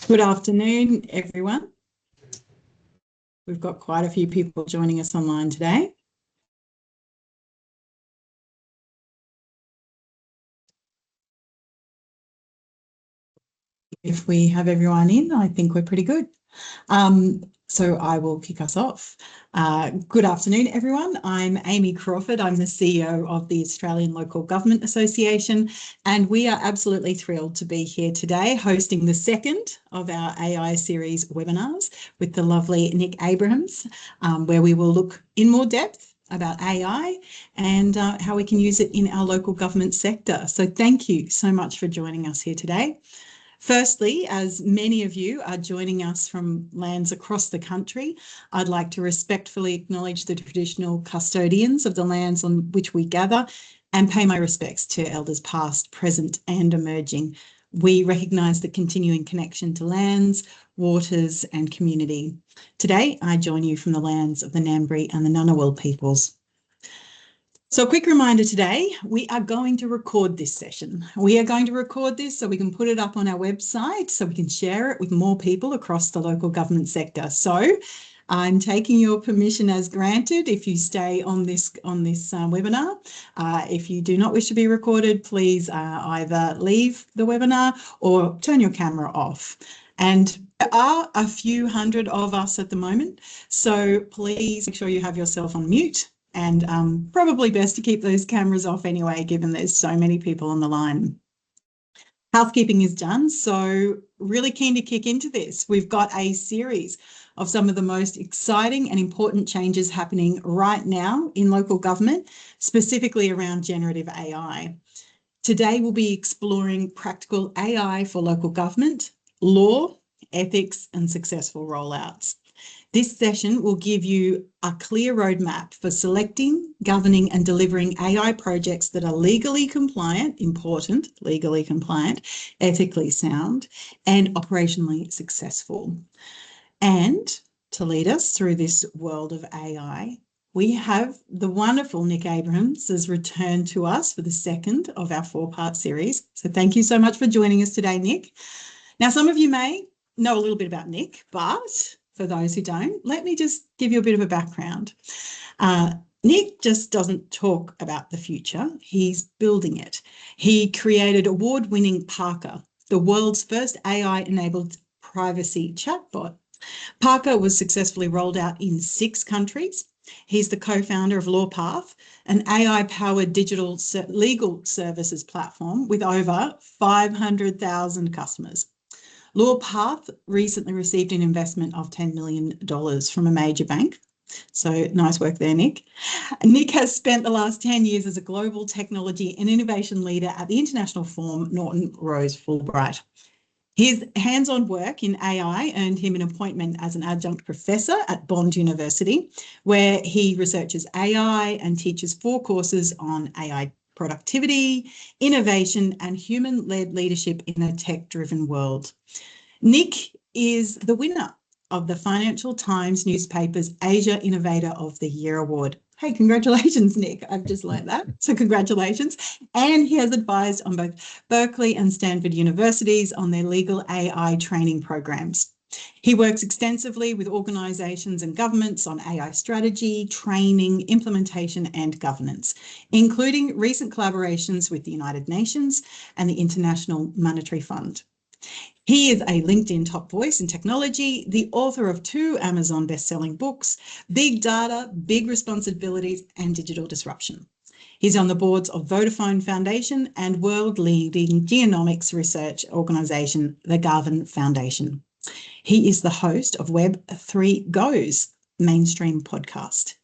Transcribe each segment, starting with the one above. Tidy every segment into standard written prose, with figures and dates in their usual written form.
Good afternoon, everyone. We've got quite a few people joining us online today. If we have everyone in, I think we're pretty good. So I will kick us off. Good afternoon, everyone. I'm Amy Crawford. I'm the CEO of the Australian Local Government Association, and we are absolutely thrilled to be here today hosting the second of our AI series webinars with the lovely Nick Abrahams, where we will look in more depth about AI and how we can use it in our local government sector. So thank you so much for joining us here today. Firstly, as many of you are joining us from lands across the country, I'd like to respectfully acknowledge the traditional custodians of the lands on which we gather and pay my respects to elders past, present and emerging. We recognise the continuing connection to lands, waters and community. Today, I join you from the lands of the Ngambri and the Ngunnawal peoples. So a quick reminder today, we are going to record this session. We are going to record this so we can put it up on our website so we can share it with more people across the local government sector. So I'm taking your permission as granted if you stay on this webinar. If you do not wish to be recorded, please either leave the webinar or turn your camera off. And there are a few hundred of us at the moment, so please make sure you have yourself on mute. And probably best to keep those cameras off anyway, given there's so many people on the line. Housekeeping is done, so really keen to kick into this. We've got a series of some of the most exciting and important changes happening right now in local government, specifically around generative AI. Today we'll be exploring practical AI for local government, law, ethics and successful rollouts. This session will give you a clear roadmap for selecting, governing and delivering AI projects that are legally compliant, important, legally compliant, ethically sound and operationally successful. And to lead us through this world of AI, we have the wonderful Nick Abrahams has returned to us for the second of our four-part series. So thank you so much for joining us today, Nick. Now, some of you may know a little bit about Nick, but for those who don't, let me just give you a bit of a background. Nick just doesn't talk about the future, he's building it. He created award-winning Parker, the world's first AI-enabled privacy chatbot. Parker was successfully rolled out in 6 countries. He's the co-founder of LawPath, an AI-powered digital legal services platform with over 500,000 customers. LawPath recently received an investment of $10 million from a major bank. So nice work there, Nick. Nick has spent the last 10 years as a global technology and innovation leader at the international firm Norton Rose Fulbright. His hands-on work in AI earned him an appointment as an adjunct professor at Bond University, where he researches AI and teaches 4 courses on AI productivity, innovation and human-led leadership in a tech-driven world. Nick is the winner of the Financial Times newspaper's Asia Innovator of the Year award. Hey, congratulations, Nick. I've just learned that. So congratulations. And he has advised on both Berkeley and Stanford universities on their legal AI training programs. He works extensively with organisations and governments on AI strategy, training, implementation and governance, including recent collaborations with the United Nations and the International Monetary Fund. He is a LinkedIn top voice in technology, the author of 2 Amazon best-selling books, Big Data, Big Responsibilities and Digital Disruption. He's on the boards of Vodafone Foundation and world-leading genomics research organisation, the Garvan Foundation. He is the host of Web3 Go's mainstream podcast.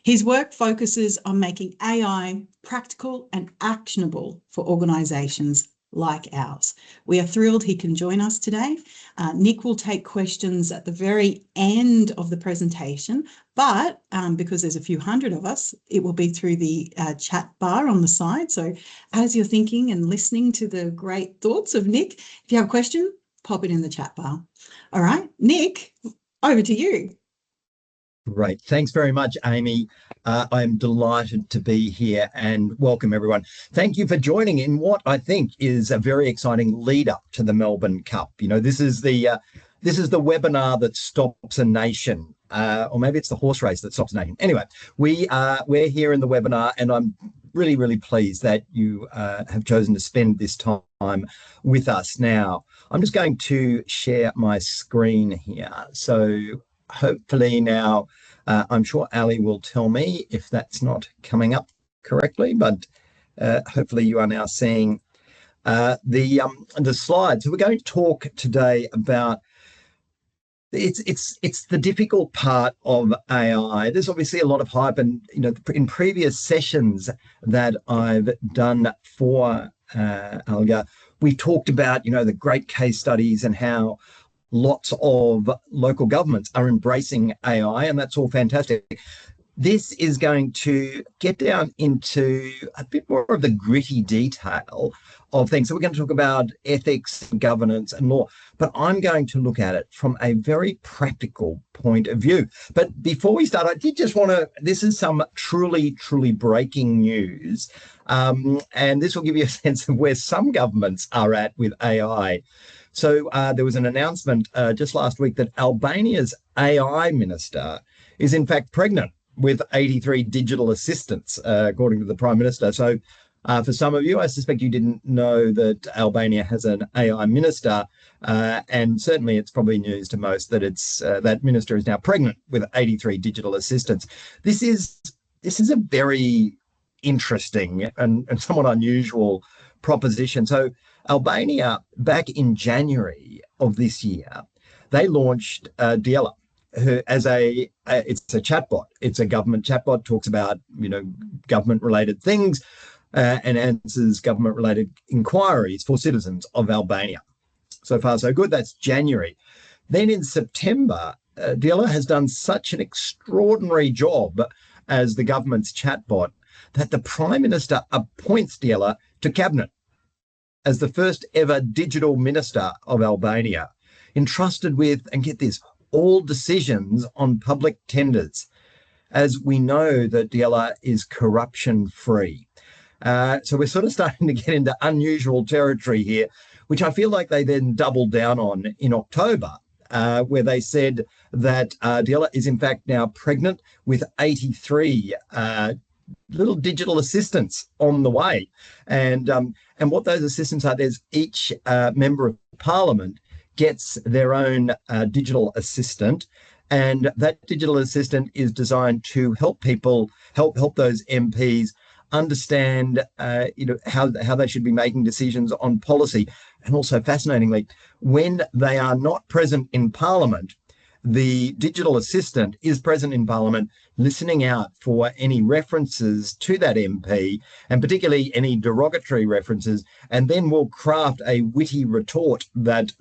His work focuses on making AI practical and actionable for organisations like ours. We are thrilled he can join us today. Nick will take questions at the very end of the presentation, but because there's a few hundred of us, it will be through the chat bar on the side. So as you're thinking and listening to the great thoughts of Nick, if you have a question, pop it in the chat bar. All right, Nick, over to you. Great. Thanks very much, Amy. I'm delighted to be here and welcome everyone. Thank you for joining in what I think is a very exciting lead up to the Melbourne Cup. This is the webinar that stops a nation, or maybe it's the horse race that stops a nation. Anyway, we're here in the webinar, and I'm really, really pleased that you have chosen to spend this time with us. Now, I'm just going to share my screen here. So hopefully now, I'm sure Ali will tell me if that's not coming up correctly, but hopefully you are now seeing the slides. So we're going to talk today about it's the difficult part of AI. There's obviously a lot of hype, and in previous sessions that I've done for ALGA, we talked about the great case studies and how lots of local governments are embracing AI, and that's all fantastic. This is going to get down into a bit more of the gritty detail of things. So we're going to talk about ethics, governance, and law, but I'm going to look at it from a very practical point of view. But before we start, I did just want to, this is some truly, truly breaking news. And this will give you a sense of where some governments are at with AI. So there was an announcement just last week that Albania's AI minister is in fact pregnant with 83 digital assistants, according to the Prime Minister. So for some of you, I suspect you didn't know that Albania has an AI minister, and certainly it's probably news to most that that minister is now pregnant with 83 digital assistants. This is a very interesting and somewhat unusual proposition. So Albania, back in January of this year, they launched Diela, who it's a chatbot. It's a government chatbot, talks about government-related things and answers government-related inquiries for citizens of Albania. So far, so good. That's January. Then in September, Diela has done such an extraordinary job as the government's chatbot that the Prime Minister appoints Diela to cabinet as the first ever digital minister of Albania, entrusted with, and get this, all decisions on public tenders, as we know that Diela is corruption-free. So we're sort of starting to get into unusual territory here, which I feel like they then doubled down on in October, where they said that Diela is in fact now pregnant with 83 little digital assistants on the way. And what those assistants are, there's each member of parliament gets their own digital assistant, and that digital assistant is designed to help people, help those MPs understand how they should be making decisions on policy. And also, fascinatingly, when they are not present in parliament, the digital assistant is present in parliament, listening out for any references to that MP, and particularly any derogatory references, and then will craft a witty retort that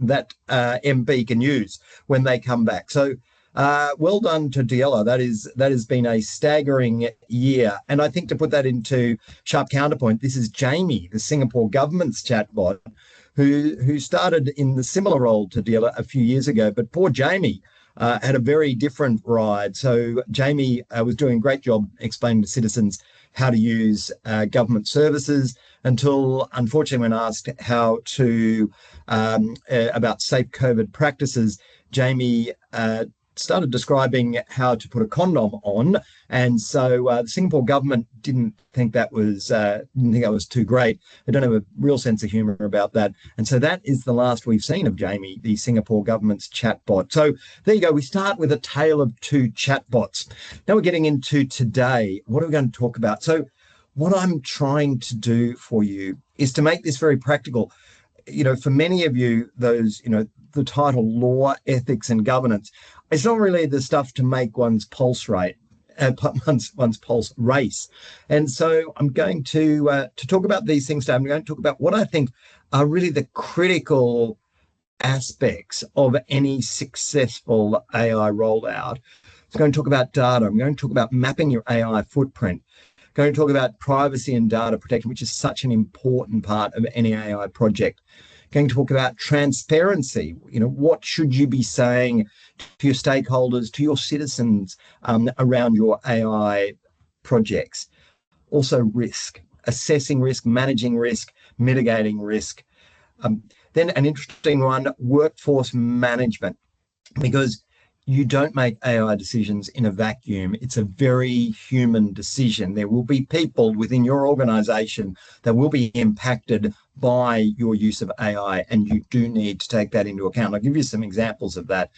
MP can use when they come back. So well done to Diela. That has been a staggering year. And I think, to put that into sharp counterpoint, this is Jamie, the Singapore government's chatbot, who started in the similar role to Diela a few years ago. But poor Jamie had a very different ride. So Jamie was doing a great job explaining to citizens how to use government services, until, unfortunately, when asked how to about safe COVID practices, Jamie started describing how to put a condom on, and so the Singapore government didn't think that was too great. They don't have a real sense of humour about that, and so that is the last we've seen of Jamie, the Singapore government's chatbot. So there you go. We start with a tale of two chatbots. Now we're getting into today. What are we going to talk about? So what I'm trying to do for you is to make this very practical. For many of you, those, the title law, ethics, and governance, it's not really the stuff to make one's pulse rate, one's pulse race. And so I'm going to talk about these things today. I'm going to talk about what I think are really the critical aspects of any successful AI rollout. I'm going to talk about data. I'm going to talk about mapping your AI footprint. I'm going to talk about privacy and data protection, which is such an important part of any AI project. going to talk about transparency. What should you be saying to your stakeholders, to your citizens around your AI projects? Also risk, assessing risk, managing risk, mitigating risk. Then an interesting one, workforce management, because you don't make AI decisions in a vacuum. It's a very human decision. There will be people within your organization that will be impacted by your use of AI, and you do need to take that into account. I'll give you some examples of that.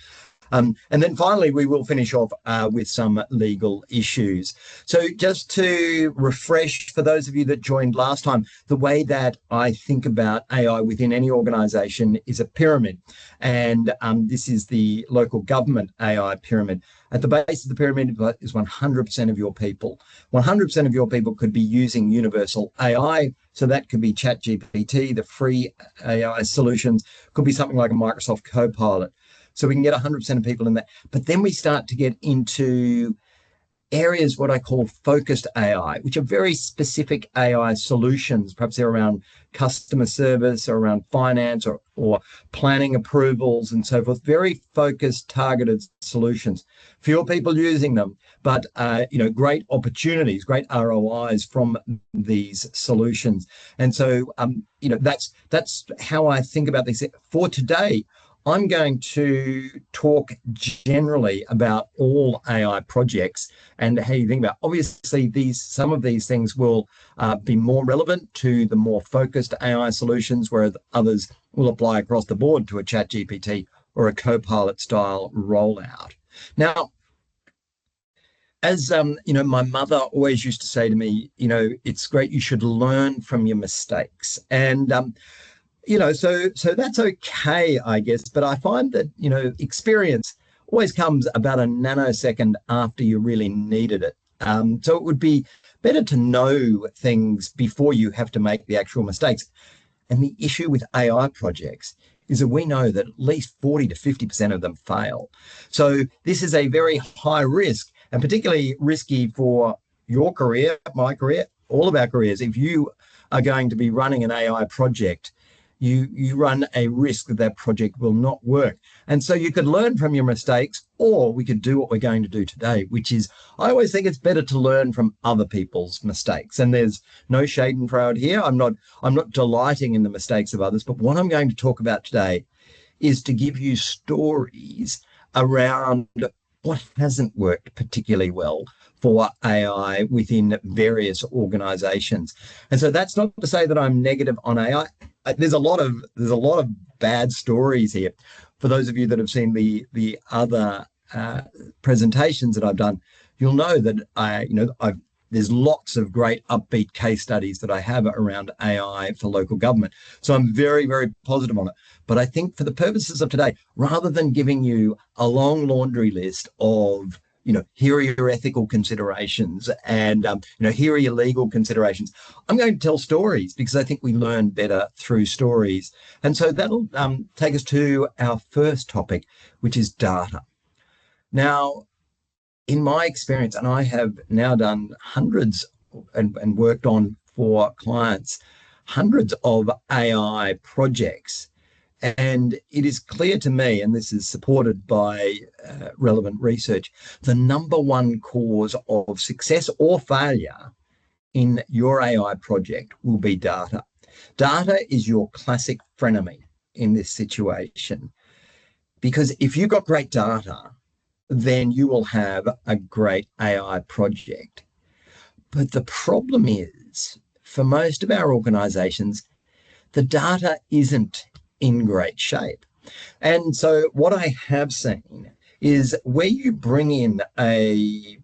And then finally, we will finish off with some legal issues. So just to refresh, for those of you that joined last time, the way that I think about AI within any organization is a pyramid. And this is the local government AI pyramid. At the base of the pyramid is 100% of your people. 100% of your people could be using universal AI. So that could be ChatGPT, the free AI solutions, could be something like a Microsoft Copilot. So we can get 100% of people in that. But then we start to get into areas, what I call focused AI, which are very specific AI solutions. Perhaps they're around customer service or around finance or planning approvals and so forth. Very focused, targeted solutions. Fewer people using them, but great opportunities, great ROIs from these solutions. And so that's how I think about this. For today, I'm going to talk generally about all AI projects and how you think about. Obviously, some of these things will be more relevant to the more focused AI solutions, whereas others will apply across the board to a ChatGPT or a Copilot style rollout. Now, as my mother always used to say to me, it's great, you should learn from your mistakes. And so that's okay, I guess. But I find that, experience always comes about a nanosecond after you really needed it. So it would be better to know things before you have to make the actual mistakes. And the issue with AI projects is that we know that at least 40 to 50% of them fail. So this is a very high risk, and particularly risky for your career, my career, all of our careers. If you are going to be running an AI project, you run a risk that project will not work. And so you could learn from your mistakes, or we could do what we're going to do today, which is, I always think it's better to learn from other people's mistakes. And there's no shade and proud here. I'm not delighting in the mistakes of others, but what I'm going to talk about today is to give you stories around what hasn't worked particularly well for AI within various organizations. And so that's not to say that I'm negative on AI. There's a lot of bad stories here. For those of you that have seen the other presentations that I've done, you'll know that there's lots of great upbeat case studies that I have around AI for local government. So I'm very, very positive on it. But I think for the purposes of today, rather than giving you a long laundry list of here are your ethical considerations and, here are your legal considerations, I'm going to tell stories because I think we learn better through stories. And so that'll take us to our first topic, which is data. Now, in my experience, and I have now done hundreds and worked on for clients, hundreds of AI projects. And it is clear to me, and this is supported by relevant research, the number one cause of success or failure in your AI project will be data. Data is your classic frenemy in this situation, because if you've got great data, then you will have a great AI project. But the problem is, for most of our organizations, the data isn't in great shape. And so what I have seen is where you bring in a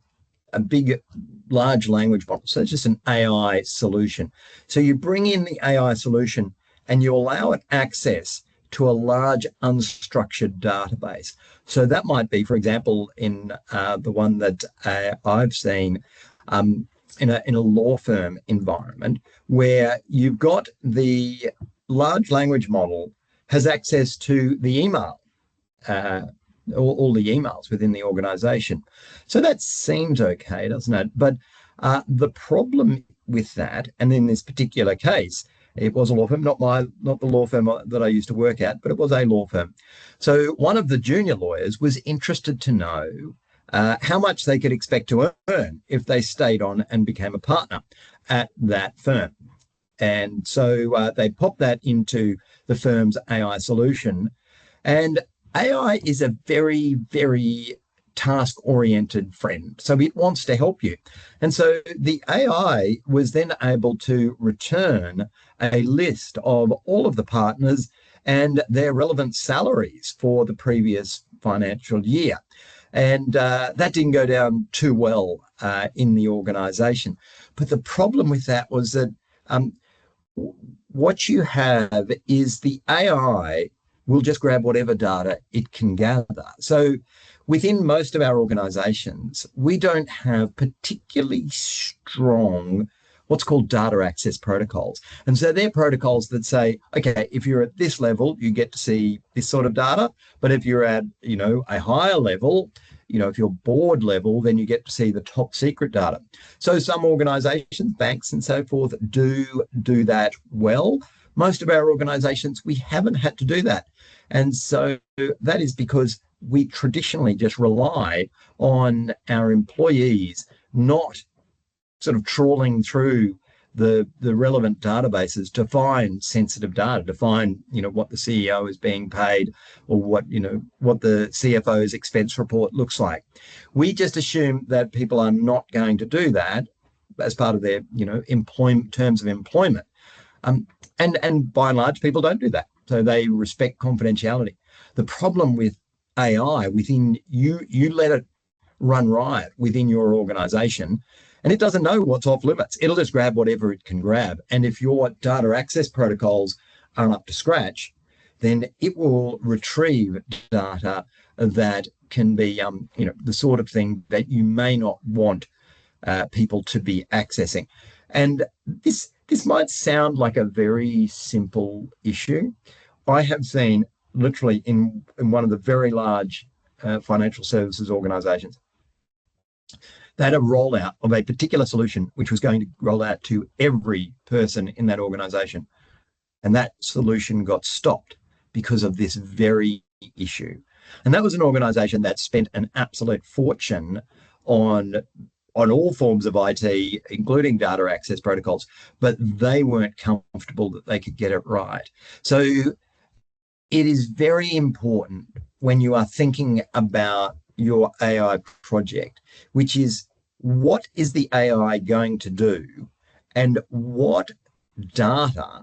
big, large language model, so it's just an AI solution. So you bring in the AI solution and you allow it access to a large unstructured database. So that might be, for example, in the one that I've seen in a law firm environment, where you've got the large language model has access to the email, all the emails within the organization. So that seems okay, doesn't it? But the problem with that, and in this particular case, It was a law firm, not the law firm that I used to work at, but it was a law firm. So one of the junior lawyers was interested to know how much they could expect to earn if they stayed on and became a partner at that firm. And so they popped that into the firm's AI solution. And AI is a very, very task-oriented friend. So it wants to help you. And so the AI was then able to return a list of all of the partners and their relevant salaries for the previous financial year. And that didn't go down too well in the organization. But the problem with that was that what you have is the AI will just grab whatever data it can gather. So within most of our organizations, we don't have particularly strong what's called data access protocols. And so they're protocols that say, okay, if you're at this level, you get to see this sort of data. But if you're at, a higher level, if you're board level, then you get to see the top secret data. So some organizations, banks and so forth, do that well. Most of our organizations, we haven't had to do that. And so that is because we traditionally just rely on our employees not sort of trawling through the relevant databases to find sensitive data, to find, what the CEO is being paid or what the CFO's expense report looks like. We just assume that people are not going to do that as part of their, employment terms of employment. And by and large, people don't do that. So they respect confidentiality. The problem with AI within you let it run riot within your organization, and it doesn't know what's off limits. It'll just grab whatever it can grab. And if your data access protocols aren't up to scratch, then it will retrieve data that can be, the sort of thing that you may not want people to be accessing. And this might sound like a very simple issue. I have seen literally in one of the very large financial services organizations, they had a rollout of a particular solution which was going to roll out to every person in that organization. And that solution got stopped because of this very issue. And that was an organization that spent an absolute fortune on all forms of IT, including data access protocols, but they weren't comfortable that they could get it right. So it is very important when you are thinking about your AI project, which is what is the AI going to do and what data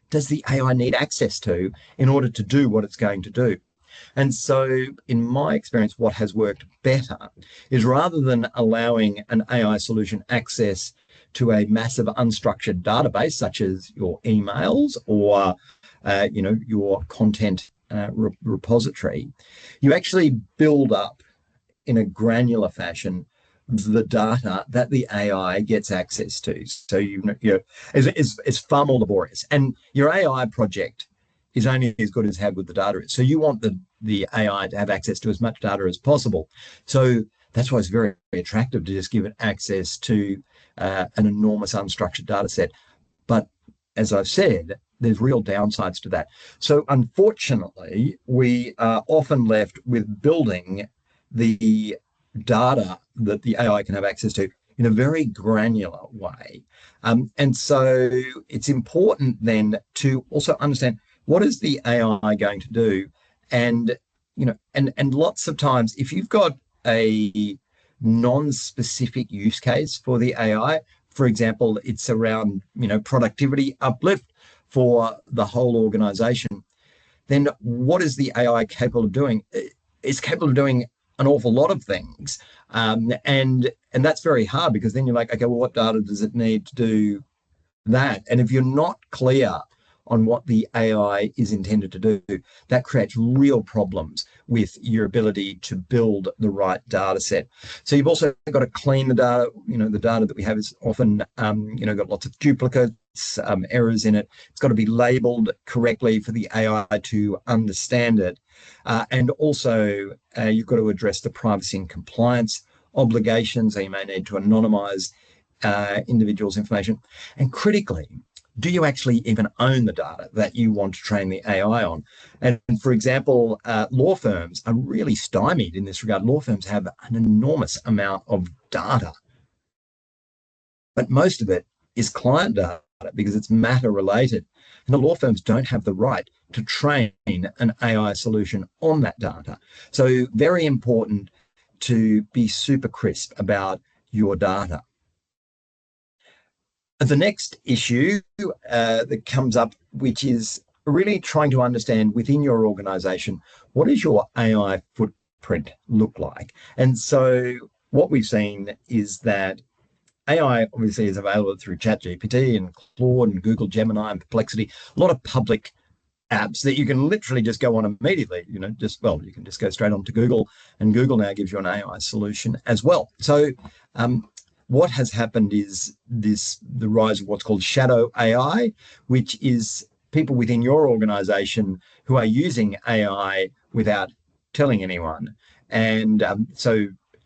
does the AI need access to in order to do what it's going to do. And so in my experience, what has worked better is rather than allowing an AI solution access to a massive unstructured database, such as your emails or your content repository, you actually build up in a granular fashion the data that the AI gets access to. So it's far more laborious, and your AI project is only as good as how good the data is. So you want the AI to have access to as much data as possible. So that's why it's very, very attractive to just give it access to an enormous unstructured data set. But as I've said, there's real downsides to that. So unfortunately, we are often left with building the data that the AI can have access to in a very granular way. And so it's important then to also understand what is the AI going to do? And, and lots of times, if you've got a non-specific use case for the AI, for example, it's around, productivity uplift for the whole organization, then what is the AI capable of doing? It's capable of doing an awful lot of things. And that's very hard because then you're like, okay, well, what data does it need to do that? And if you're not clear on what the AI is intended to do, that creates real problems with your ability to build the right data set. So you've also got to clean the data. The data that we have is often, got lots of duplicates, errors in it. It's got to be labeled correctly for the AI to understand it. And also, you've got to address the privacy and compliance obligations. So you may need to anonymize individuals' information. And critically, do you actually even own the data that you want to train the AI on? And for example, law firms are really stymied in this regard. Law firms have an enormous amount of data, but most of it is client data because it's matter related. And the law firms don't have the right to train an AI solution on that data. So very important to be super crisp about your data. The next issue that comes up, which is really trying to understand within your organization, what does your AI footprint look like? And so what we've seen is that AI obviously is available through ChatGPT and Claude and Google Gemini and Perplexity, a lot of public apps that you can literally just go on immediately, you can just go straight on to Google, and Google now gives you an AI solution as well. So what has happened is the rise of what's called shadow AI, which is people within your organization who are using AI without telling anyone. And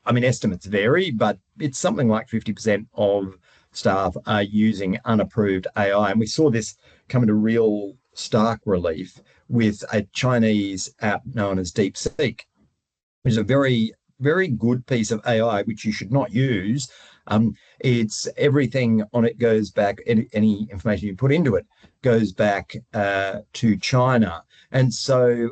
estimates vary, but it's something like 50% of staff are using unapproved AI. And we saw this come into real stark relief with a Chinese app known as DeepSeek, which is a very, very good piece of AI, which you should not use. It's everything on it goes back, any information you put into it goes back to China. And so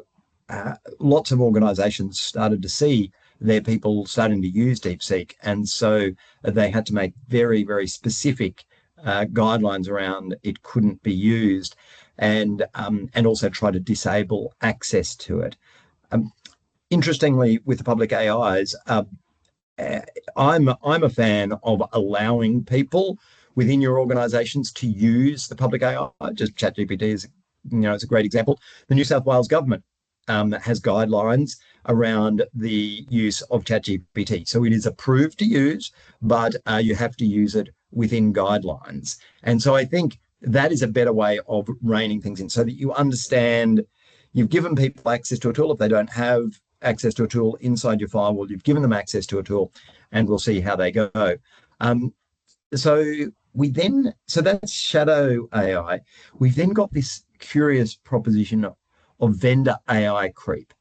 lots of organizations started to see their people starting to use DeepSeek. And so they had to make very, very specific guidelines around it couldn't be used, and also try to disable access to it. Interestingly, with the public AIs, I'm a fan of allowing people within your organisations to use the public AI. Just ChatGPT is a great example. The New South Wales government has guidelines around the use of ChatGPT. So it is approved to use, but you have to use it within guidelines. And so I think that is a better way of reining things in, so that you understand you've given people access to a tool. If they don't have access to a tool inside your firewall, you've given them access to a tool, and we'll see how they go. So that's shadow AI. We've then got this curious proposition of vendor AI creep,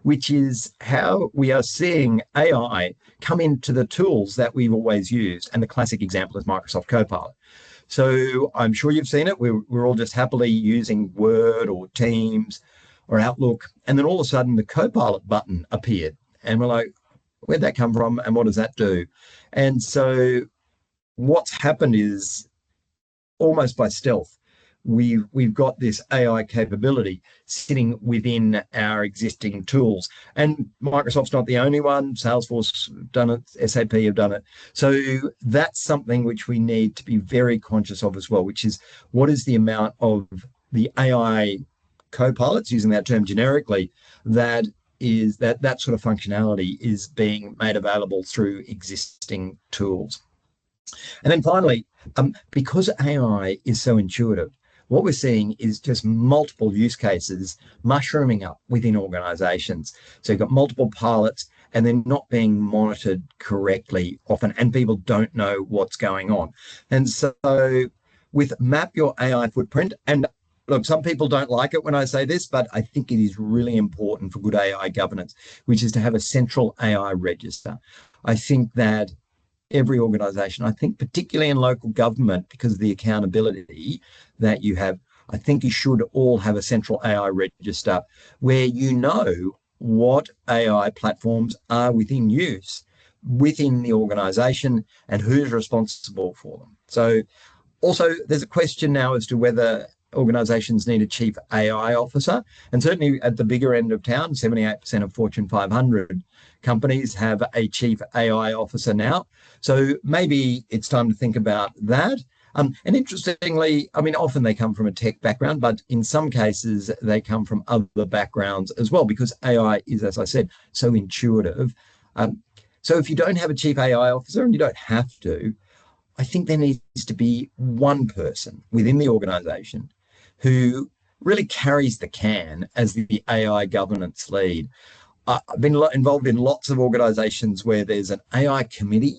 which is how we are seeing AI come into the tools that we've always used. And the classic example is Microsoft Copilot. So I'm sure you've seen it. We're all just happily using Word or Teams or Outlook. And then all of a sudden the Copilot button appeared. And we're like, where'd that come from? And what does that do? And so what's happened is, almost by stealth, we've got this AI capability sitting within our existing tools. And Microsoft's not the only one. Salesforce have done it, SAP have done it. So that's something which we need to be very conscious of as well, which is what is the amount of the AI copilots, using that term generically, that sort of functionality is being made available through existing tools. And then finally, because AI is so intuitive, what we're seeing is just multiple use cases mushrooming up within organizations. So you've got multiple pilots and they're not being monitored correctly often, and people don't know what's going on. And so with Map Your AI Footprint, and look, some people don't like it when I say this, but I think it is really important for good AI governance, which is to have a central AI register. I think that every organisation, I think particularly in local government, because of the accountability that you have, I think you should all have a central AI register where you know what AI platforms are within use within the organisation and who's responsible for them. So also there's a question now as to whether organisations need a chief AI officer. And certainly at the bigger end of town, 78% of Fortune 500 companies have a chief AI officer now. So maybe it's time to think about that. And interestingly, often they come from a tech background, but in some cases they come from other backgrounds as well, because AI is, as I said, so intuitive. So if you don't have a chief AI officer, and you don't have to, I think there needs to be one person within the organisation who really carries the can as the AI governance lead. I've been involved in lots of organisations where there's an AI committee,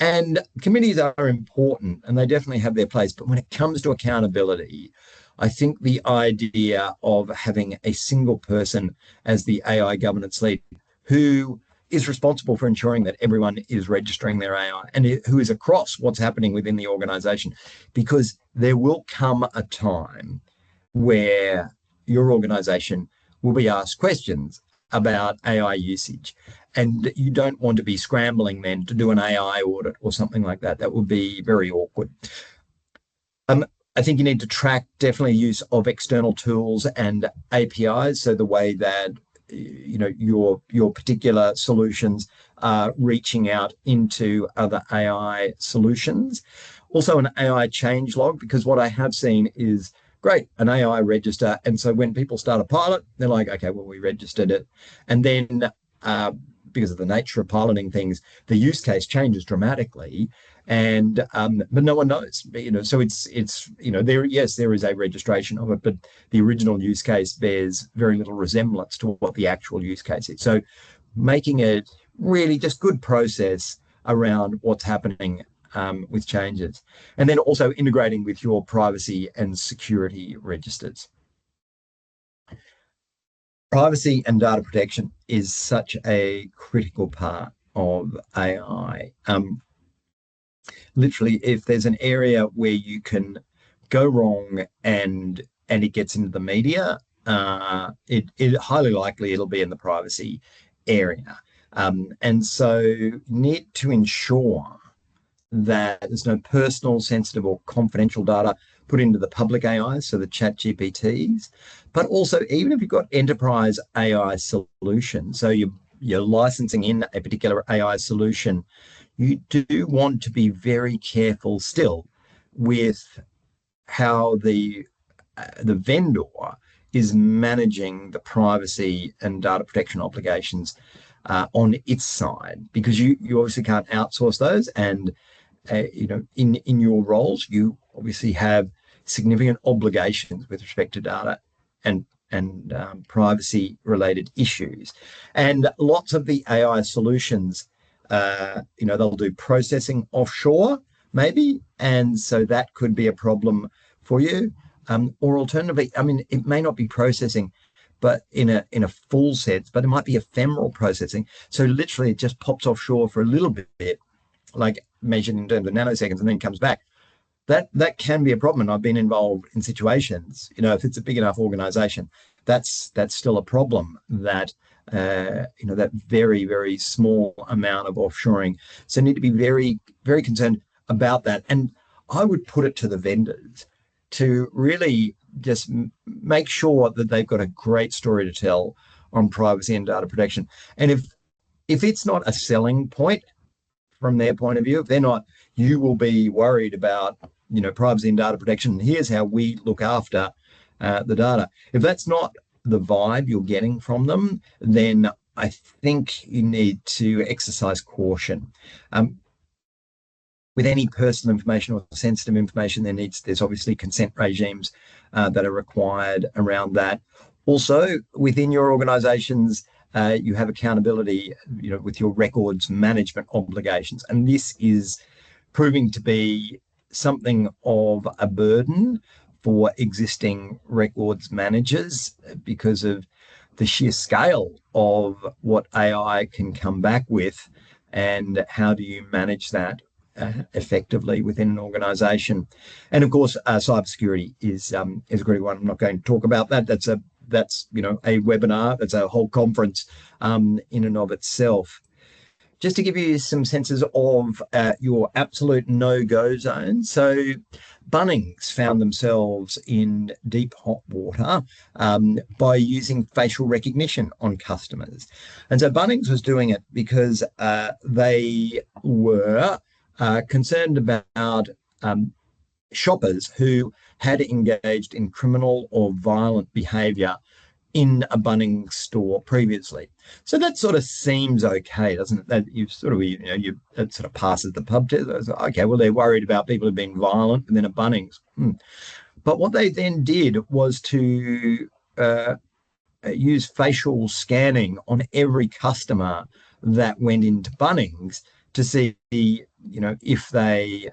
And committees are important and they definitely have their place. But when it comes to accountability, I think the idea of having a single person as the AI governance lead who is responsible for ensuring that everyone is registering their AI and who is across what's happening within the organization, because there will come a time where your organization will be asked questions about AI usage. And you don't want to be scrambling then to do an AI audit or something like that. That would be very awkward. I think you need to track definitely use of external tools and APIs. So the way that your particular solutions are reaching out into other AI solutions. Also an AI change log, because what I have seen is great, an AI register. And so when people start a pilot, they're like, okay, well, we registered it. And then because of the nature of piloting things, the use case changes dramatically. And but no one knows, so it's there, yes, there is a registration of it, but the original use case bears very little resemblance to what the actual use case is. So making it really just good process around what's happening with changes, and then also integrating with your privacy and security registers. Privacy and data protection is such a critical part of AI. Literally, if there's an area where you can go wrong and it gets into the media, it highly likely it'll be in the privacy area. And so you need to ensure that there's no personal, sensitive, or confidential data put into the public AI, so the chat GPTs, but also even if you've got enterprise AI solutions, so you're licensing in a particular AI solution, you do want to be very careful still with how the vendor is managing the privacy and data protection obligations on its side, because you obviously can't outsource those. And in your roles, you obviously have significant obligations with respect to data and privacy related issues. And lots of the AI solutions, they'll do processing offshore maybe, and so that could be a problem for you. Or alternatively, I mean, it may not be processing, but in a full sense, but it might be ephemeral processing. So literally, it just pops offshore for a little bit, like measured in terms of nanoseconds, and then comes back. That can be a problem. And I've been involved in situations, if it's a big enough organization, that's still a problem, that that very, very small amount of offshoring. So need to be very, very concerned about that. And I would put it to the vendors to really just make sure that they've got a great story to tell on privacy and data protection. And if it's not a selling point from their point of view, if they're not, you will be worried about privacy and data protection. Here's how we look after the data. If that's not the vibe you're getting from them, then I think you need to exercise caution. With any personal information or sensitive information, there's obviously consent regimes that are required around that. Also, within your organizations, you have accountability, with your records management obligations. And this is proving to be something of a burden for existing records managers because of the sheer scale of what AI can come back with, and how do you manage that effectively within an organization. And of course, cybersecurity is a great one. I'm not going to talk about that. That's a webinar. That's a whole conference in and of itself. Just to give you some senses of your absolute no-go zone. So Bunnings found themselves in deep hot water by using facial recognition on customers. And so Bunnings was doing it because they were concerned about shoppers who had engaged in criminal or violent behaviour in a Bunnings store previously. So that sort of seems okay, doesn't it? That you've sort of, that sort of passes the pub test. Okay, well, they're worried about people who've been violent within a Bunnings. But what they then did was to use facial scanning on every customer that went into Bunnings to see, if they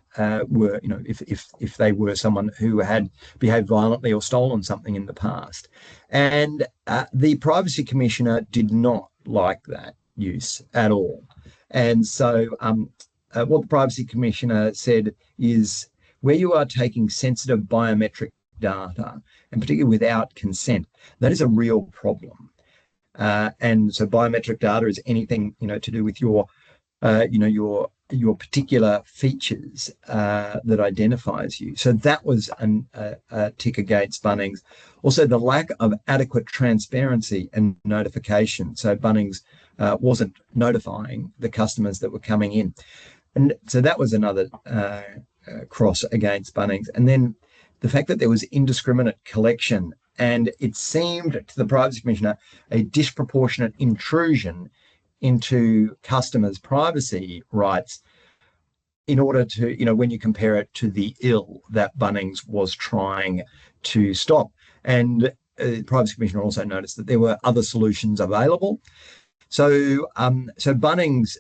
were, if they were someone who had behaved violently or stolen something in the past. And the Privacy Commissioner did not like that use at all. And so what the Privacy Commissioner said is, where you are taking sensitive biometric data, and particularly without consent, that is a real problem. And so biometric data is anything, to do with your particular features that identifies you. So that was a tick against Bunnings. Also, the lack of adequate transparency and notification. So Bunnings wasn't notifying the customers that were coming in. And so that was another cross against Bunnings. And then the fact that there was indiscriminate collection, and it seemed to the Privacy Commissioner a disproportionate intrusion into customers' privacy rights in order to, when you compare it to the ill that Bunnings was trying to stop. And the Privacy Commissioner also noticed that there were other solutions available. So, Bunnings,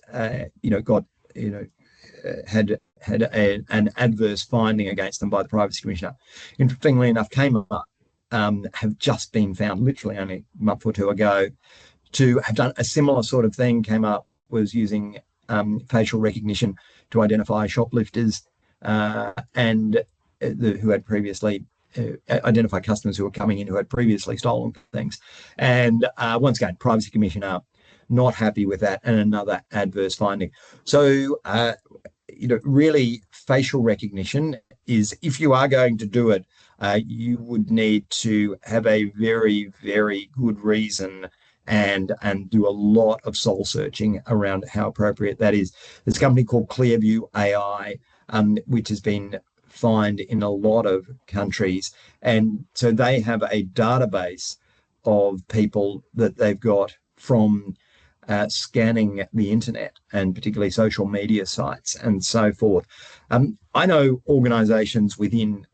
had an adverse finding against them by the Privacy Commissioner. Interestingly enough, came up, have just been found literally only a month or two ago to have done a similar sort of thing. Came up, was using facial recognition to identify shoplifters and who had previously identify customers who were coming in who had previously stolen things. And once again, Privacy Commissioner not happy with that, and another adverse finding. So, really, facial recognition is, if you are going to do it, you would need to have a very, very good reason and do a lot of soul searching around how appropriate that is. There's a company called Clearview AI, which has been fined in a lot of countries. And so they have a database of people that they've got from scanning the internet, and particularly social media sites and so forth. I know organisations within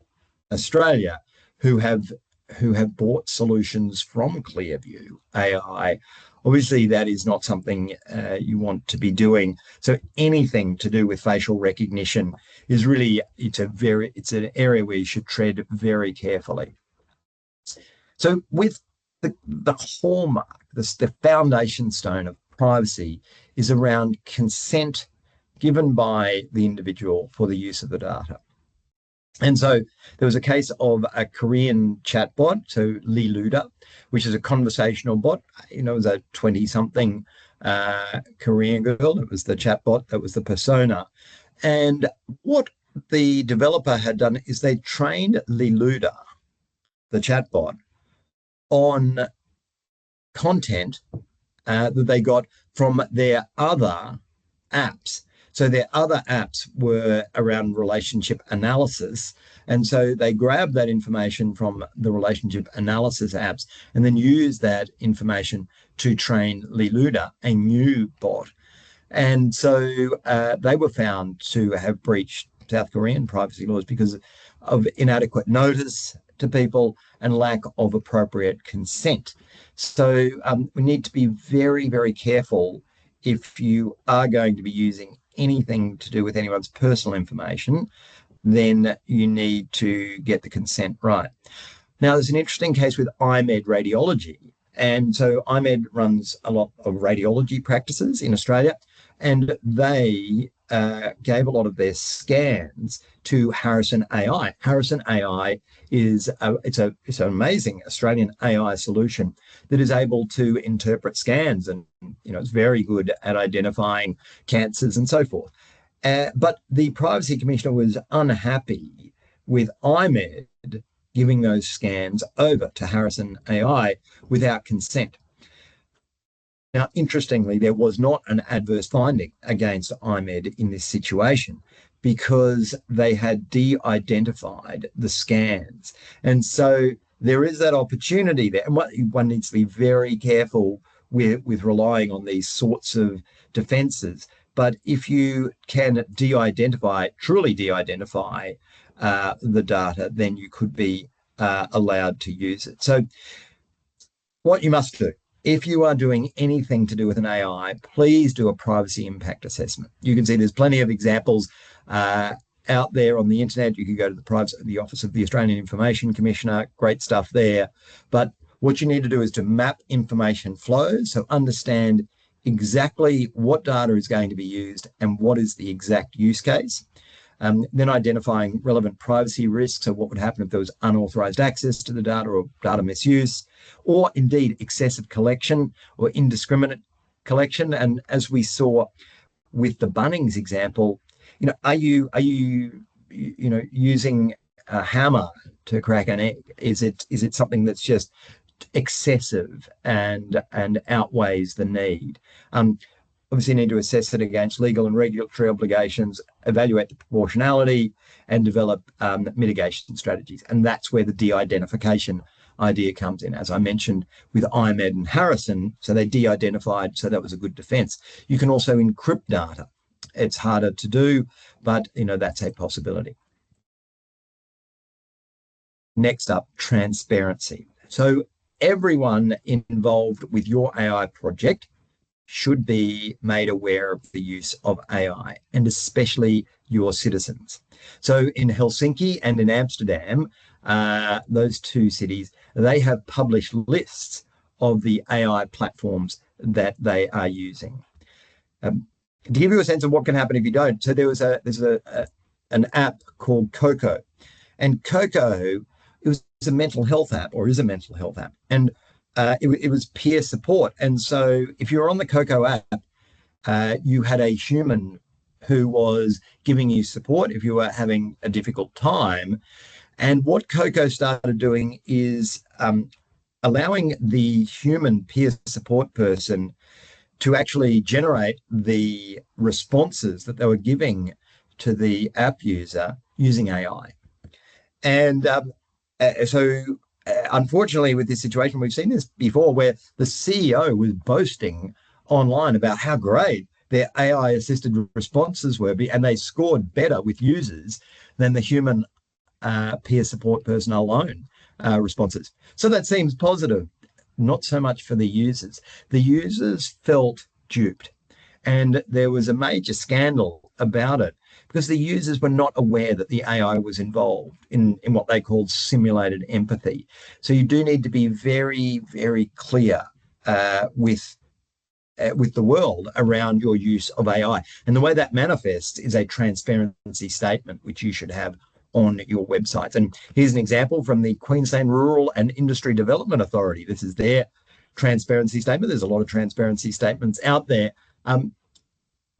Australia who have bought solutions from Clearview AI. Obviously, that is not something you want to be doing. So anything to do with facial recognition is really, it's an area where you should tread very carefully. So with the hallmark, the foundation stone of privacy is around consent given by the individual for the use of the data. And so there was a case of a Korean chatbot, so Liluda, which is a conversational bot. It was a 20-something Korean girl. It was the chatbot, that was the persona. And what the developer had done is they trained Liluda, the chatbot, on content that they got from their other apps. So their other apps were around relationship analysis. And so they grabbed that information from the relationship analysis apps and then used that information to train Liluda, a new bot. And so they were found to have breached South Korean privacy laws because of inadequate notice to people and lack of appropriate consent. So we need to be very, very careful if you are going to be using anything to do with anyone's personal information, then you need to get the consent right. Now, there's an interesting case with IMED Radiology. And so IMED runs a lot of radiology practices in Australia, and they gave a lot of their scans to Harrison AI. Harrison AI is it's an amazing Australian AI solution that is able to interpret scans, and it's very good at identifying cancers and so forth. But the Privacy Commissioner was unhappy with IMED giving those scans over to Harrison AI without consent. Now, interestingly, there was not an adverse finding against IMED in this situation because they had de-identified the scans. And so there is that opportunity there. And one needs to be very careful with relying on these sorts of defenses. But if you can truly de-identify the data, then you could be allowed to use it. So what you must do if you are doing anything to do with an AI, please do a privacy impact assessment. You can see there's plenty of examples out there on the internet. You can go to the Office of the Australian Information Commissioner, great stuff there. But what you need to do is to map information flows, so understand exactly what data is going to be used and what is the exact use case. Then identifying relevant privacy risks, so what would happen if there was unauthorized access to the data or data misuse, or indeed excessive collection or indiscriminate collection. And as we saw with the Bunnings example, are you using a hammer to crack an egg? Is it something that's just excessive and outweighs the need? Obviously, you need to assess it against legal and regulatory obligations, evaluate the proportionality, and develop mitigation strategies. And that's where the de-identification idea comes in. As I mentioned with IMED and Harrison, so they de-identified, so that was a good defense. You can also encrypt data. It's harder to do, but that's a possibility. Next up, transparency. So everyone involved with your AI project should be made aware of the use of AI, and especially your citizens. So in Helsinki and in Amsterdam, those two cities, they have published lists of the AI platforms that they are using. To give you a sense of what can happen if you don't, so there's an app called Coco, and Coco, it was a mental health app, or is a mental health app, and it was peer support. And so if you're on the Coco app, you had a human who was giving you support if you were having a difficult time. And what Coco started doing is allowing the human peer support person to actually generate the responses that they were giving to the app user using AI. And unfortunately, with this situation, we've seen this before, where the CEO was boasting online about how great their AI-assisted responses were, and they scored better with users than the human peer support person alone responses. So that seems positive. Not so much for the users. The users felt duped, and there was a major scandal about it, because the users were not aware that the AI was involved in what they called simulated empathy. So you do need to be very, very clear with the world around your use of AI. And the way that manifests is a transparency statement, which you should have on your websites. And here's an example from the Queensland Rural and Industry Development Authority. This is their transparency statement. There's a lot of transparency statements out there.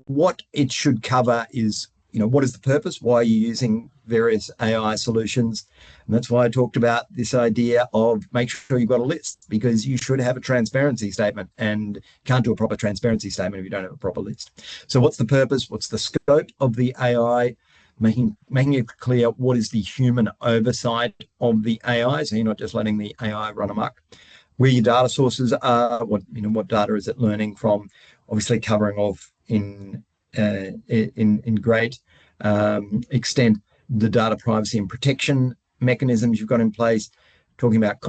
What it should cover is, what is the purpose? Why are you using various AI solutions? And that's why I talked about this idea of make sure you've got a list, because you should have a transparency statement, and can't do a proper transparency statement if you don't have a proper list. So what's the purpose? What's the scope of the AI? Making it clear what is the human oversight of the AI, so you're not just letting the AI run amok. Where your data sources are, what data is it learning from? Obviously, covering off in great extent the data privacy and protection mechanisms you've got in place. Talking about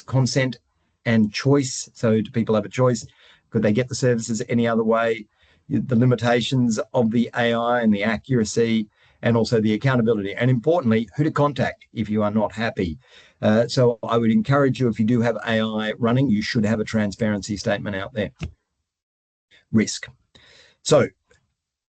consent and choice. So, do people have a choice? Could they get the services any other way? The limitations of the AI and the accuracy, and also the accountability, and importantly, who to contact if you are not happy. So I would encourage you, if you do have AI running, you should have a transparency statement out there. Risk. So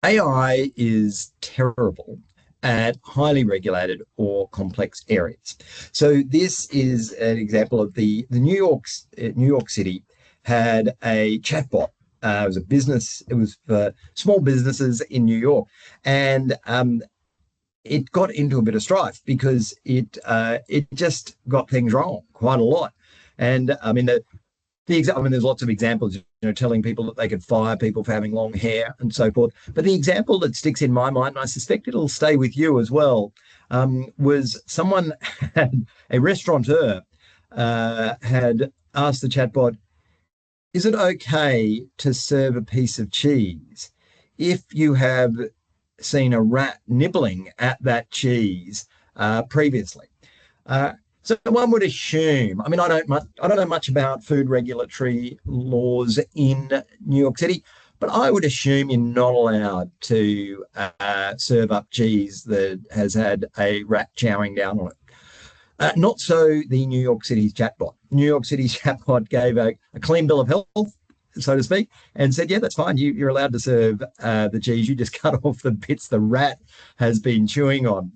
AI is terrible at highly regulated or complex areas. So this is an example of the New York City had a chatbot. It was a business. It was for small businesses in New York, and it got into a bit of strife because it just got things wrong quite a lot. And I mean, there's lots of examples, telling people that they could fire people for having long hair and so forth. But the example that sticks in my mind, and I suspect it'll stay with you as well, was someone a restaurateur had asked the chatbot, is it okay to serve a piece of cheese if you have seen a rat nibbling at that cheese previously? So one would assume, I mean, I don't know much about food regulatory laws in New York City, but I would assume you're not allowed to serve up cheese that has had a rat chowing down on it. Not so the New York City's chatbot. New York City's chatbot gave a clean bill of health, so to speak, and said, yeah, that's fine. You're allowed to serve the cheese. You just cut off the bits the rat has been chewing on.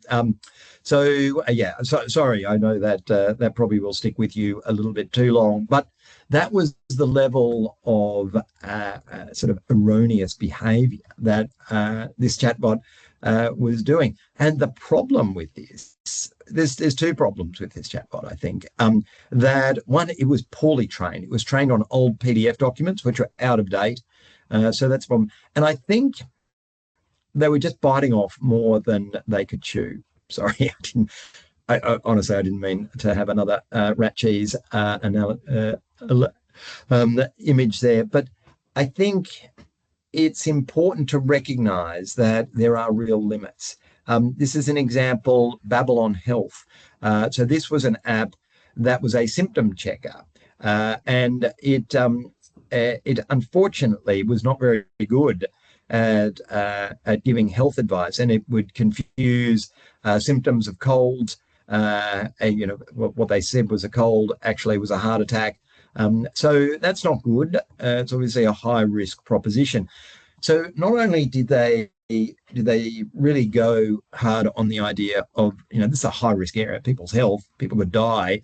Sorry, I know that that probably will stick with you a little bit too long, but that was the level of sort of erroneous behavior that this chatbot was doing. And the problem with this, there's two problems with this chatbot, I think. That one, it was poorly trained. It was trained on old PDF documents, which are out of date. So that's a problem. And I think they were just biting off more than they could chew. Sorry, honestly, I didn't mean to have another rat cheese image there. But I think it's important to recognize that there are real limits. This is an example, Babylon Health. So this was an app that was a symptom checker, and it unfortunately was not very good at giving health advice, and it would confuse symptoms of colds. What they said was a cold actually was a heart attack. So that's not good. It's obviously a high risk proposition. So not only did they really go hard on the idea of, this is a high risk area, people's health, people would die,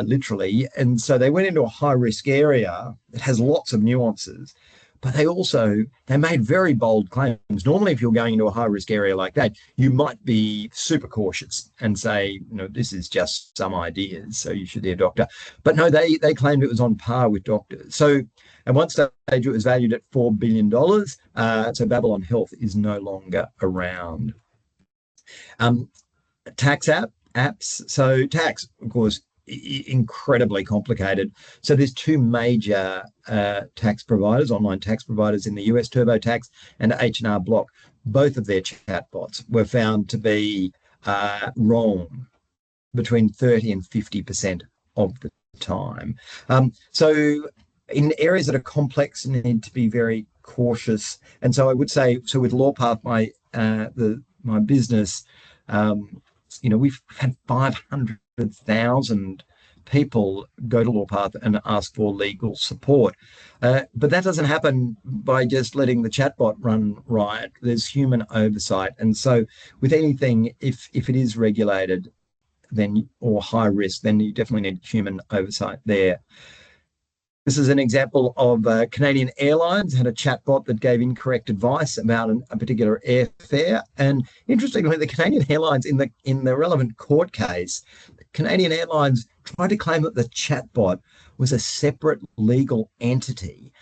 literally. And so they went into a high risk area that has lots of nuances, but they made very bold claims. Normally, if you're going into a high risk area like that, you might be super cautious and say, this is just some ideas, so you should see a doctor. But no, they claimed it was on par with doctors. So at one stage, it was valued at $4 billion. So Babylon Health is no longer around. Tax apps. So tax, of course, incredibly complicated. So there's two major tax providers, online tax providers in the US, TurboTax and H&R Block. Both of their chatbots were found to be wrong between 30 and 50% of the time. So in areas that are complex, you need to be very cautious. And so I would say, so with LawPath, my business, we've had 500,000 people go to LawPath and ask for legal support. But that doesn't happen by just letting the chatbot run riot. There's human oversight. And so with anything, if it is regulated or high risk, then you definitely need human oversight there. This is an example of Canadian Airlines had a chatbot that gave incorrect advice about a particular airfare. And interestingly, the Canadian Airlines in the relevant court case, Canadian Airlines tried to claim that the chatbot was a separate legal entity,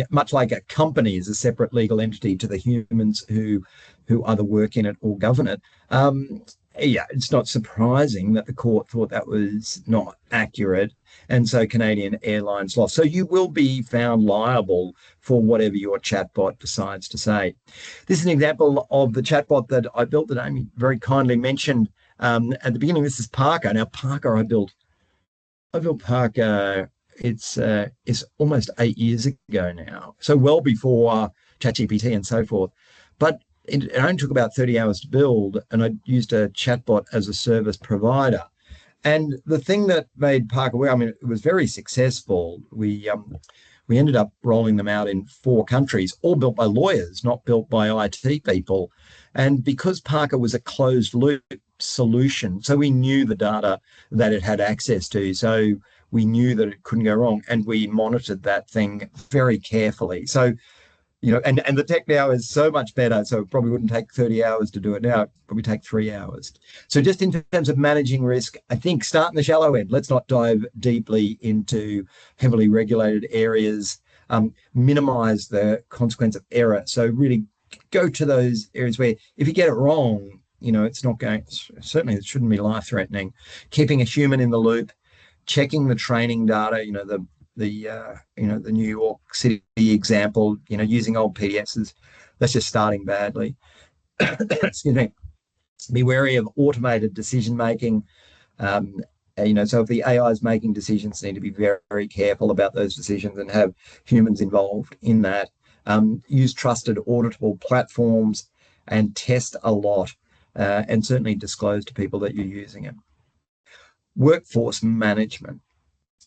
much like a company is a separate legal entity to the humans who either work in it or govern it. It's not surprising that the court thought that was not accurate. And so Canadian Airlines lost. So you will be found liable for whatever your chatbot decides to say. This is an example of the chatbot that I built that Amy very kindly mentioned at the beginning. This is Parker. Now, Parker, I built Parker, it's almost 8 years ago now. So well before ChatGPT and so forth. But it only took about 30 hours to build, and I used a chatbot as a service provider. And the thing that made Parker work, it was very successful. We ended up rolling them out in 4 countries, all built by lawyers, not built by IT people. And because Parker was a closed loop solution, so we knew the data that it had access to. So we knew that it couldn't go wrong, and we monitored that thing very carefully. So and the tech now is so much better. So it probably wouldn't take 30 hours to do it now. It'd probably take 3 hours. So just in terms of managing risk, I think start in the shallow end. Let's not dive deeply into heavily regulated areas. Minimize the consequence of error. So really go to those areas where if you get it wrong, it's not going, certainly it shouldn't be life-threatening. Keeping a human in the loop, checking the training data, the New York City example, using old PDFs, that's just starting badly. Excuse me. Be wary of automated decision making. So if the AI is making decisions, need to be very, very careful about those decisions and have humans involved in that. Use trusted, auditable platforms and test a lot, and certainly disclose to people that you're using it. Workforce management.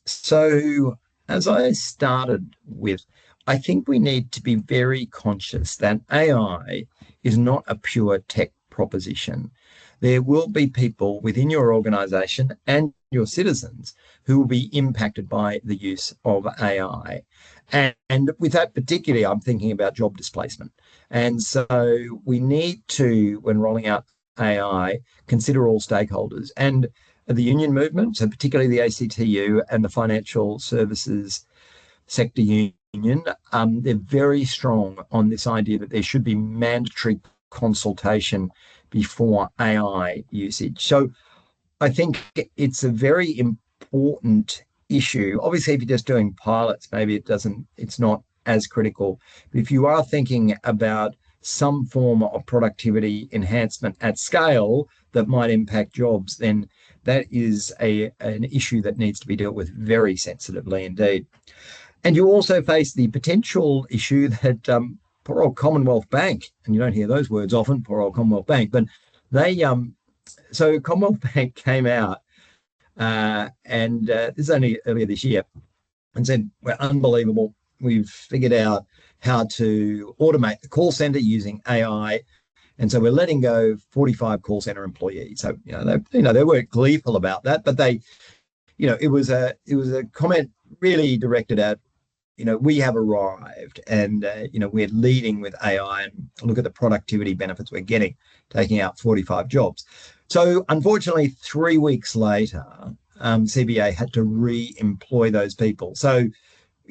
So, as I started with, I think we need to be very conscious that AI is not a pure tech proposition. There will be people within your organization and your citizens who will be impacted by the use of AI. And with that particularly, I'm thinking about job displacement. And so we need to, when rolling out AI, consider all stakeholders. And the union movement, so particularly the ACTU and the financial services sector union, they're very strong on this idea that there should be mandatory consultation before AI usage. So I think it's a very important issue. Obviously, if you're just doing pilots, maybe it's not as critical. But if you are thinking about some form of productivity enhancement at scale that might impact jobs, then that is an issue that needs to be dealt with very sensitively indeed. And you also face the potential issue that poor old Commonwealth Bank, and you don't hear those words often, poor old Commonwealth Bank, but they so Commonwealth Bank came out and this is only earlier this year and said, we're unbelievable. We've figured out how to automate the call center using AI. And so we're letting go 45 call center employees. So, they weren't gleeful about that, but it was a comment really directed at, we have arrived and, we're leading with AI and look at the productivity benefits we're getting, taking out 45 jobs. So unfortunately, 3 weeks later, CBA had to re-employ those people. So,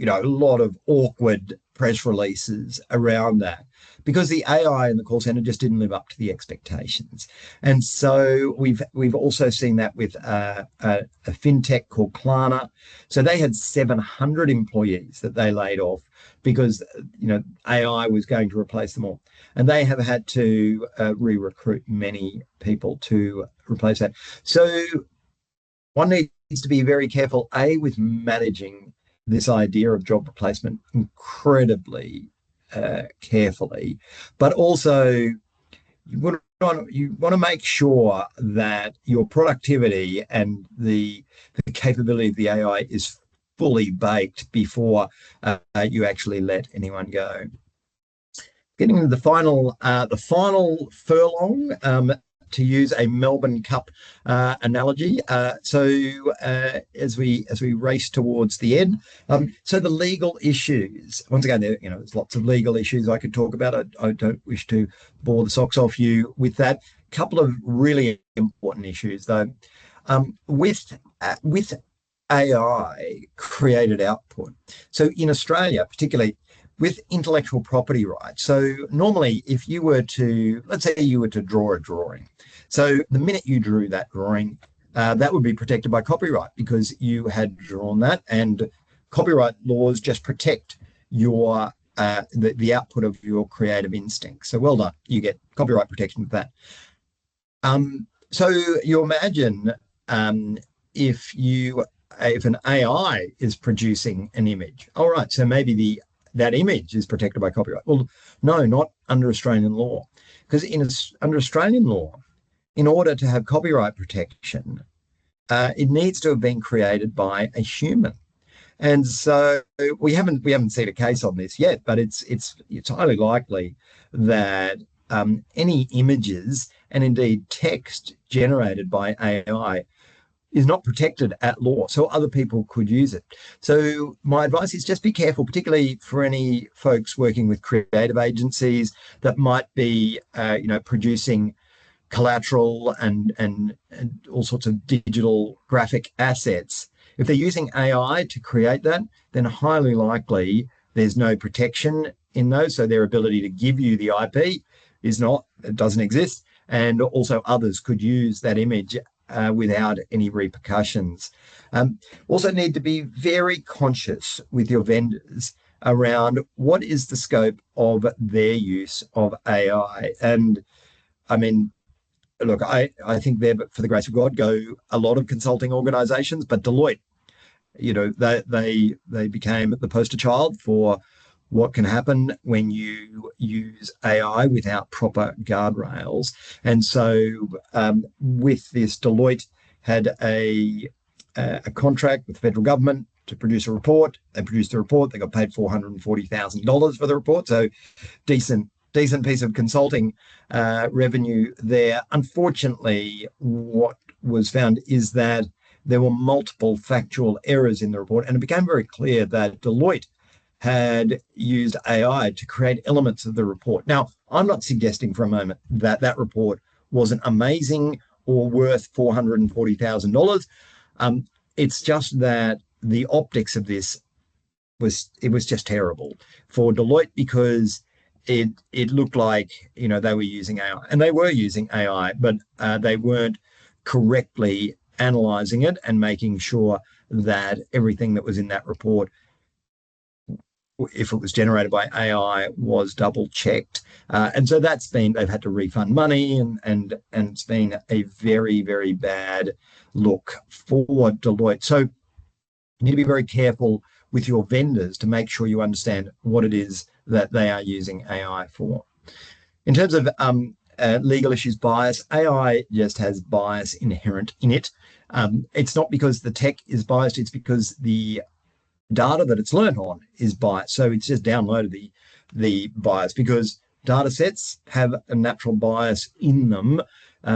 a lot of awkward press releases around that because the AI in the call center just didn't live up to the expectations. And so we've also seen that with a fintech called Klarna. So they had 700 employees that they laid off because AI was going to replace them all, and they have had to re-recruit many people to replace that. So one needs to be very careful, with managing this idea of job replacement incredibly carefully, but also you want to make sure that your productivity and the capability of the AI is fully baked before you actually let anyone go. Getting to the final furlong, to use a Melbourne Cup analogy. So as we race towards the end, so the legal issues. Once again, there's lots of legal issues I could talk about. I don't wish to bore the socks off you with that. Couple of really important issues though. With AI created output. So in Australia, particularly with intellectual property rights. So normally if you were to, let's say you were to draw a drawing. So the minute you drew that drawing, that would be protected by copyright because you had drawn that, and copyright laws just protect your the output of your creative instinct. So well done, you get copyright protection with that. So you imagine if an AI is producing an image, all right, so maybe that image is protected by copyright. Well, no, not under Australian law, because under Australian law, in order to have copyright protection, it needs to have been created by a human. And so we haven't seen a case on this yet, but it's highly likely that any images and indeed text generated by AI is not protected at law, so other people could use it. So my advice is just be careful, particularly for any folks working with creative agencies that might be, producing collateral and all sorts of digital graphic assets. If they're using AI to create that, then highly likely there's no protection in those. So their ability to give you the IP it doesn't exist. And also others could use that image without any repercussions. Also need to be very conscious with your vendors around what is the scope of their use of AI. And I mean, look, I think there, but for the grace of God, go a lot of consulting organizations, but Deloitte, they became the poster child for what can happen when you use AI without proper guardrails. And so with this, Deloitte had a contract with the federal government to produce a report. They produced the report. They got paid $440,000 for the report. So decent piece of consulting revenue there. Unfortunately, what was found is that there were multiple factual errors in the report, and it became very clear that Deloitte had used AI to create elements of the report. Now, I'm not suggesting for a moment that that report wasn't amazing or worth $440,000. It's just that the optics of this was just terrible for Deloitte, because it looked like they were using AI, and they were using AI, but they weren't correctly analyzing it and making sure that everything that was in that report, if it was generated by AI, was double checked. And so they've had to refund money, and it's been a very, very bad look for Deloitte. So you need to be very careful with your vendors to make sure you understand what it is that they are using AI for. In terms of legal issues bias, AI just has bias inherent in it. It's not because the tech is biased, it's because the data that it's learned on is biased. So it's just downloaded the bias, because data sets have a natural bias in them,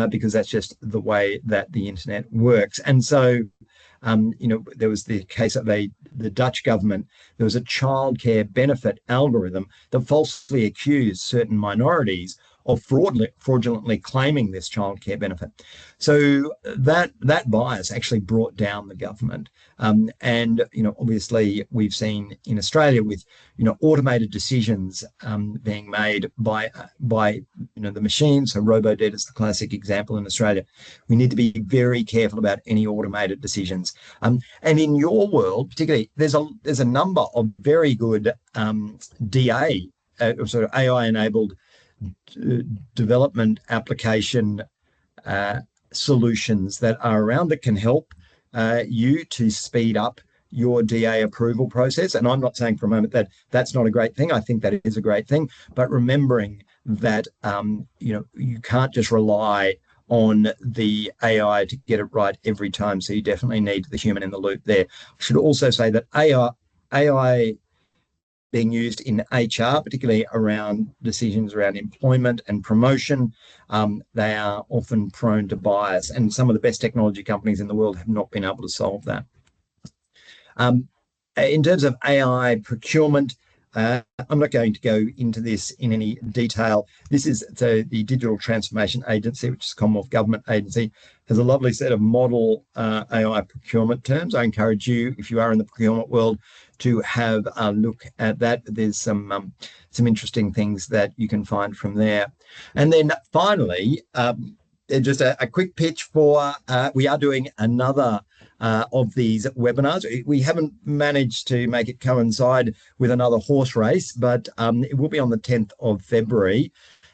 because that's just the way that the internet works. And so there was the case of the Dutch government. There was a childcare benefit algorithm that falsely accused certain minorities of fraudulently claiming this childcare benefit. So that bias actually brought down the government. And obviously we've seen in Australia with automated decisions being made by the machines. So robo-debt is the classic example in Australia. We need to be very careful about any automated decisions. And in your world, particularly, there's a number of very good DA, sort of AI-enabled development application solutions that are around that can help you to speed up your DA approval process. And I'm not saying for a moment that that's not a great thing. I think that is a great thing. But remembering that you can't just rely on the AI to get it right every time. So you definitely need the human in the loop there. I should also say that AI being used in HR, particularly around decisions around employment and promotion, they are often prone to bias. And some of the best technology companies in the world have not been able to solve that. In terms of AI procurement, I'm not going to go into this in any detail. This is the Digital Transformation Agency, which is a Commonwealth Government agency, has a lovely set of model AI procurement terms. I encourage you, if you are in the procurement world, to have a look at that. There's some interesting things that you can find from there. And then finally, just a quick pitch for, we are doing another of these webinars. We haven't managed to make it coincide with another horse race, but it will be on the 10th of February.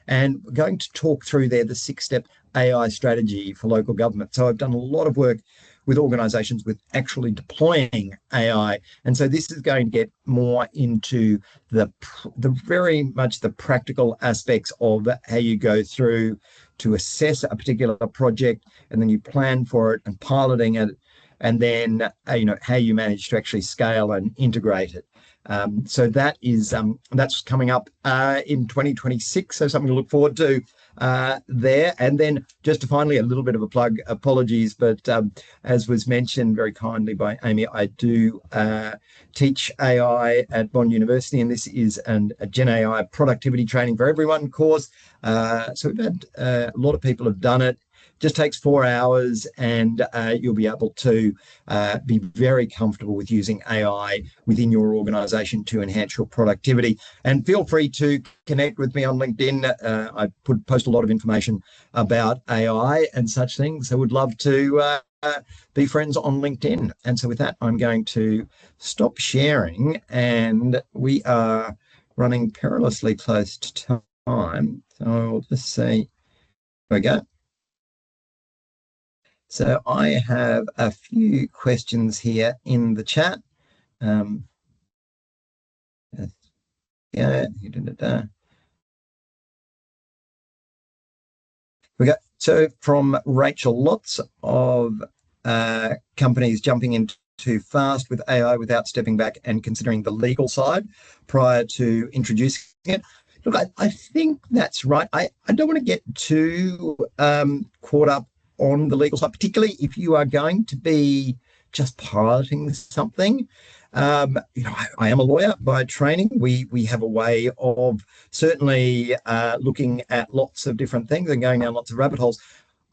And we're going to talk through there the 6-step AI strategy for local government. So I've done a lot of work with organizations with actually deploying AI. And so this is going to get more into the very much the practical aspects of how you go through to assess a particular project, and then you plan for it and piloting it, and then how you manage to actually scale and integrate it. So that's coming up in 2026. So something to look forward to there. And then just to finally, a little bit of a plug, apologies, but as was mentioned very kindly by Amy, I do teach AI at Bond University, and this is a Gen AI productivity training for everyone course. So we've had a lot of people have done it. Just takes 4 hours, and you'll be able to be very comfortable with using AI within your organization to enhance your productivity. And feel free to connect with me on LinkedIn. I post a lot of information about AI and such things. So would love to be friends on LinkedIn. And so with that, I'm going to stop sharing, and we are running perilously close to time. So I'll just say, there we go. So I have a few questions here in the chat. Yeah. We got so from Rachel, lots of companies jumping in too fast with AI without stepping back and considering the legal side prior to introducing it. Look, I think that's right. I don't want to get too caught up on the legal side, particularly if you are going to be just piloting something. I am a lawyer by training. We have a way of certainly looking at lots of different things and going down lots of rabbit holes.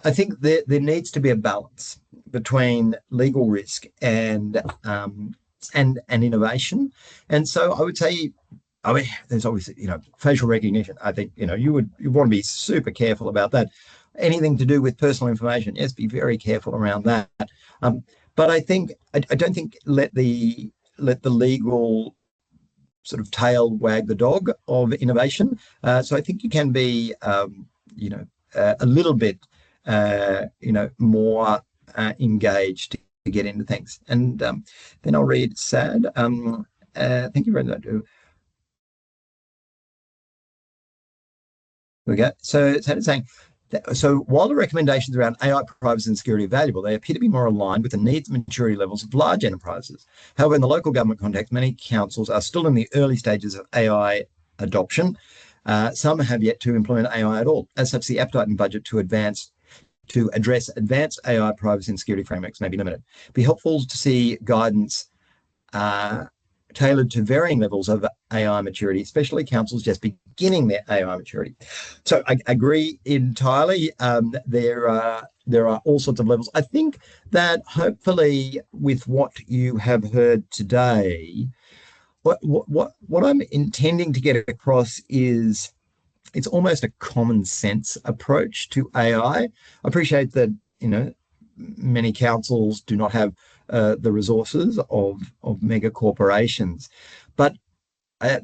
I think there needs to be a balance between legal risk and innovation. And so I would say, I mean, there's obviously, facial recognition. I think, you want to be super careful about that. Anything to do with personal information, yes, be very careful around that. But I think I don't think let the legal sort of tail wag the dog of innovation. So I think you can be, a little bit, more engaged to get into things. And then I'll read Sad. Thank you very much. Here we go. So Sad is saying, so while the recommendations around AI privacy and security are valuable, they appear to be more aligned with the needs and maturity levels of large enterprises. However, in the local government context, many councils are still in the early stages of AI adoption. Some have yet to implement AI at all. As such, the appetite and budget to address advanced AI privacy and security frameworks may be limited. It'd be helpful to see guidance tailored to varying levels of AI maturity, especially councils just beginning their AI maturity. So I agree entirely. There are all sorts of levels. I think that hopefully with what you have heard today, what I'm intending to get across is it's almost a common sense approach to AI. I appreciate that, many councils do not have the resources of mega corporations. But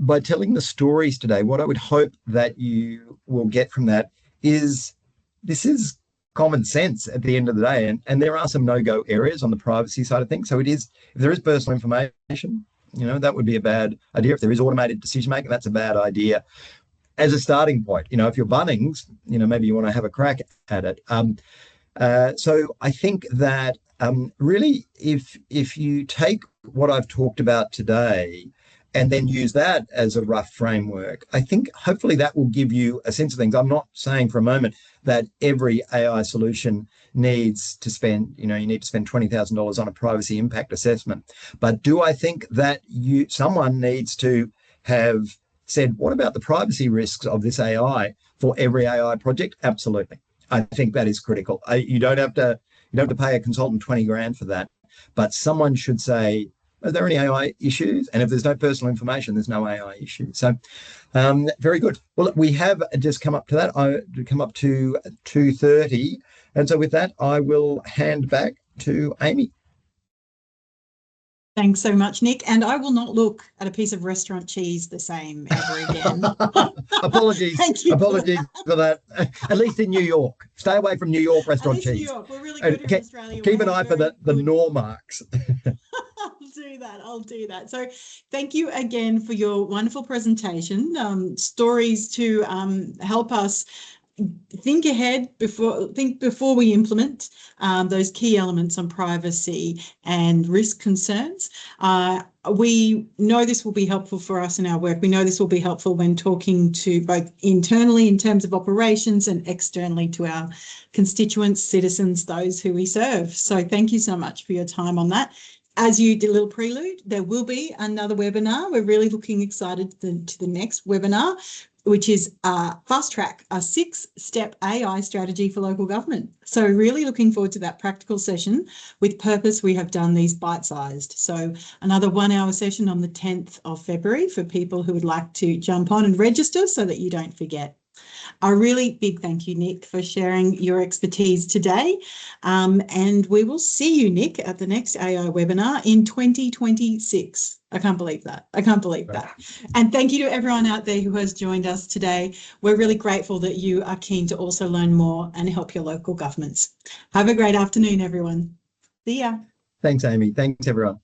by telling the stories today, what I would hope that you will get from that is this is common sense at the end of the day. And there are some no-go areas on the privacy side of things. So if there is personal information, that would be a bad idea. If there is automated decision making, that's a bad idea as a starting point. If you're Bunnings, maybe you want to have a crack at it. So I think that really, if you take what I've talked about today and then use that as a rough framework, I think hopefully that will give you a sense of things. I'm not saying for a moment that every AI solution needs to spend, you need to spend $20,000 on a privacy impact assessment. But do I think that someone needs to have said, what about the privacy risks of this AI for every AI project? Absolutely. I think that is critical. You don't have to pay a consultant 20 grand for that, but someone should say, are there any AI issues? And if there's no personal information, there's no AI issue. So very good. Well, we have just come up to that. I come up to 2:30. And so with that, I will hand back to Amy. Thanks so much, Nick. And I will not look at a piece of restaurant cheese the same ever again. Apologies. Thank you. Apologies for that. At least in New York. Stay away from New York restaurant cheese. New York. We're really good here in Australia. Keep an eye for the Normarks. I'll do that. So thank you again for your wonderful presentation. Stories to help us think ahead before we implement those key elements on privacy and risk concerns. We know this will be helpful for us in our work. We know this will be helpful when talking to both internally in terms of operations and externally to our constituents, citizens, those who we serve. So thank you so much for your time on that. As you did a little prelude, there will be another webinar. We're really looking excited to the next webinar, which is Fast Track, a 6-step AI strategy for local government. So really looking forward to that practical session. With purpose, we have done these bite-sized. So another 1-hour session on the 10th of February for people who would like to jump on and register so that you don't forget. A really big thank you, Nick, for sharing your expertise today. And we will see you, Nick, at the next AI webinar in 2026. I can't believe that. I can't believe that. And thank you to everyone out there who has joined us today. We're really grateful that you are keen to also learn more and help your local governments. Have a great afternoon, everyone. See ya. Thanks, Amy. Thanks, everyone.